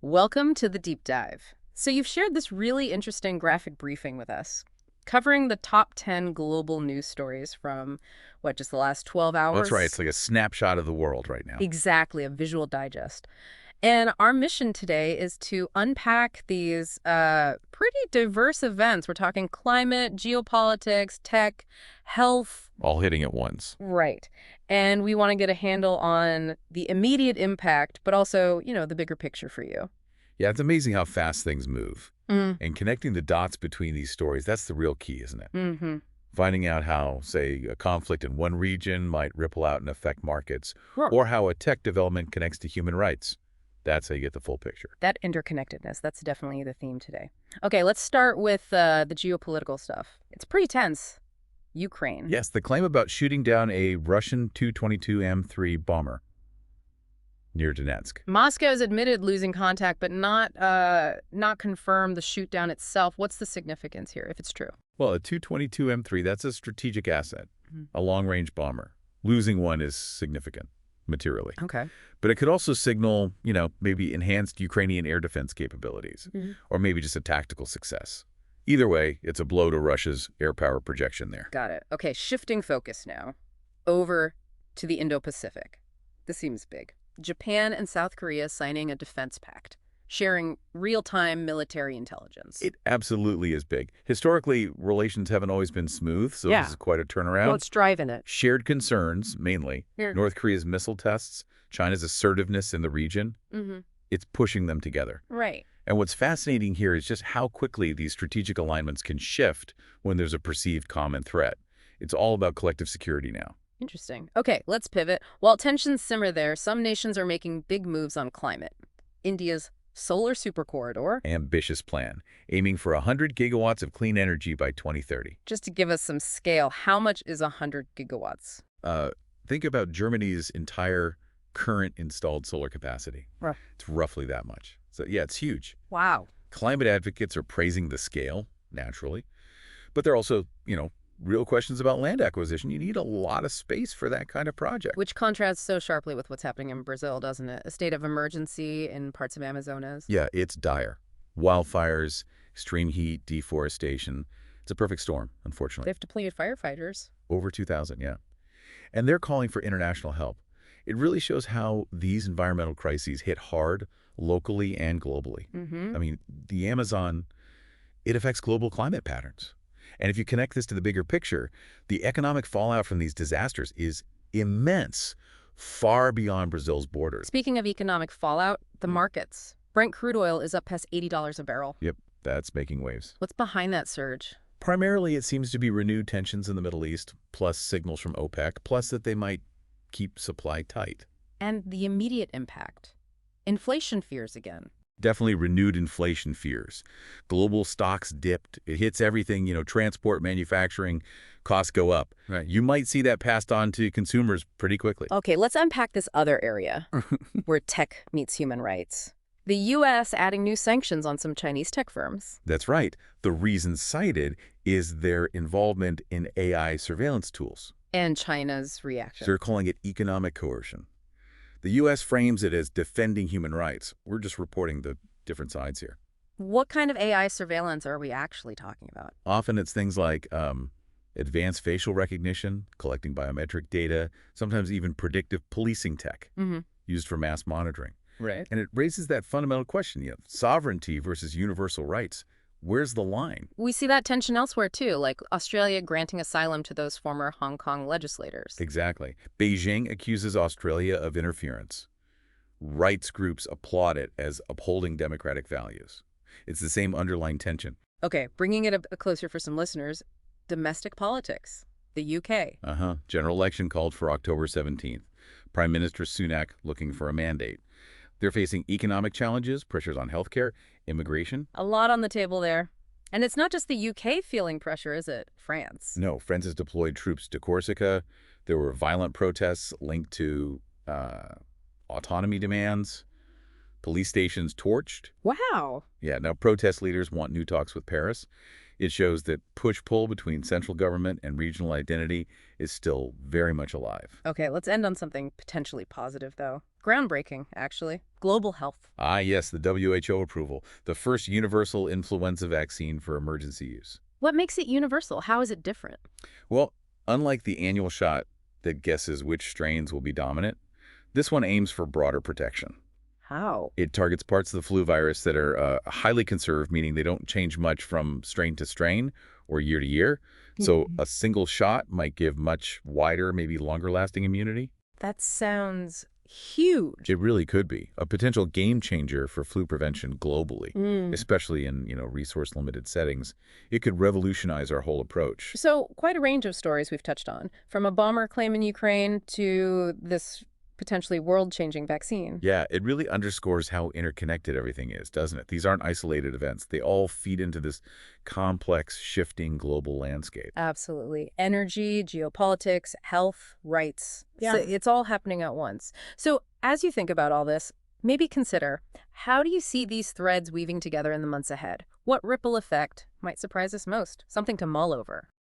Welcome to the deep dive. So you've shared this really interesting graphic briefing with us, covering the top 10 global news stories from, just the last 12 Well, that's right. hours? It's like a snapshot of the world right now. Exactly, a visual digest. And our mission today is to unpack these pretty diverse events. We're talking climate, geopolitics, tech, health. All hitting at once. Right. And we want to get a handle on the immediate impact, but also, the bigger picture for you. Yeah, it's amazing how fast things move. Mm. And connecting the dots between these stories, that's the real key, isn't it? Mm-hmm. Finding out how, say, a conflict in one region might ripple out and affect markets, Sure. or how a tech development connects to human rights. That's how you get the full picture. That interconnectedness, that's definitely the theme today. Okay, let's start with the geopolitical stuff. It's pretty tense. Ukraine. Yes, the claim about shooting down a Russian Tu-22M3 bomber near Donetsk. Moscow has admitted losing contact, but not confirmed the shoot down itself. What's the significance here, if it's true? Well, a Tu-22M3, that's a strategic asset, Mhm. a long-range bomber. Losing one is significant, materially. Okay. But it could also signal, maybe enhanced Ukrainian air defense capabilities, or maybe just a tactical success. Either way, it's a blow to Russia's air power projection there. Got it. Okay, shifting focus now. Over to the Indo-Pacific. This seems big. Japan and South Korea signing a defense pact, sharing real-time military intelligence. It absolutely is big. Historically, relations haven't always been smooth, so Yeah. this is quite a turnaround. Well, it's driving it. Shared concerns, mainly. Here. North Korea's missile tests, China's assertiveness in the region. Mm-hmm. It's pushing them together. Right. And what's fascinating here is just how quickly these strategic alignments can shift when there's a perceived common threat. It's all about collective security now. Interesting. Okay, let's pivot. While tensions simmer there, some nations are making big moves on climate. India's solar supercorridor. Ambitious plan, aiming for 100 gigawatts of clean energy by 2030. Just to give us some scale, how much is 100 gigawatts? Think about Germany's entire current installed solar capacity. Right. It's roughly that much. So yeah, it's huge. Wow. Climate advocates are praising the scale, naturally. But there are also, real questions about land acquisition. You need a lot of space for that kind of project. Which contrasts so sharply with what's happening in Brazil, doesn't it? A state of emergency in parts of Amazonas. Yeah, it's dire. Wildfires, extreme heat, deforestation. It's a perfect storm, unfortunately. They've depleted firefighters. Over 2,000, yeah. And they're calling for international help. It really shows how these environmental crises hit hard locally and globally. Mm-hmm. I mean, the Amazon, it affects global climate patterns. And if you connect this to the bigger picture, the economic fallout from these disasters is immense, far beyond Brazil's borders. Speaking of economic fallout, the markets. Brent crude oil is up past $80 a barrel. Yep, that's making waves. What's behind that surge? Primarily, it seems to be renewed tensions in the Middle East, plus signals from OPEC, plus that they might keep supply tight. And the immediate impact. Inflation fears again. Definitely renewed inflation fears. Global stocks dipped. It hits everything, transport, manufacturing, costs go up. Right. You might see that passed on to consumers pretty quickly. Okay, let's unpack this other area where tech meets human rights. The U.S. adding new sanctions on some Chinese tech firms. That's right. The reason cited is their involvement in AI surveillance tools. And China's reaction. They're calling it economic coercion. The U.S. frames it as defending human rights. We're just reporting the different sides here. What kind of AI surveillance are we actually talking about? Often it's things like advanced facial recognition, collecting biometric data, sometimes even predictive policing tech used for mass monitoring. Right. And it raises that fundamental question, sovereignty versus universal rights. Where's the line? We see that tension elsewhere, too, like Australia granting asylum to those former Hong Kong legislators. Exactly. Beijing accuses Australia of interference. Rights groups applaud it as upholding democratic values. It's the same underlying tension. Okay, bringing it a closer for some listeners, domestic politics, the UK. General election called for October 17th. Prime Minister Sunak looking for a mandate. They're facing economic challenges, pressures on healthcare, immigration. A lot on the table there. And it's not just the UK feeling pressure, is it? France. No, France has deployed troops to Corsica. There were violent protests linked to autonomy demands. Police stations torched. Wow. Yeah, now protest leaders want new talks with Paris. It shows that push-pull between central government and regional identity is still very much alive. Okay, let's end on something potentially positive, though. Groundbreaking, actually. Global health. Ah, yes, the WHO approval, the first universal influenza vaccine for emergency use. What makes it universal? How is it different? Well, unlike the annual shot that guesses which strains will be dominant, this one aims for broader protection. How? It targets parts of the flu virus that are highly conserved, meaning they don't change much from strain to strain or year to year. So Mhm. a single shot might give much wider, maybe longer lasting immunity. That sounds huge. It really could be a potential game changer for flu prevention globally, Mm. especially in, resource limited settings. It could revolutionize our whole approach. So, quite a range of stories we've touched on, from a bomber claim in Ukraine to this potentially world-changing vaccine. Yeah, it really underscores how interconnected everything is, doesn't it? These aren't isolated events. They all feed into this complex, shifting global landscape. Absolutely. Energy, geopolitics, health, rights. Yeah. So it's all happening at once. So, as you think about all this, maybe consider, how do you see these threads weaving together in the months ahead? What ripple effect might surprise us most? Something to mull over.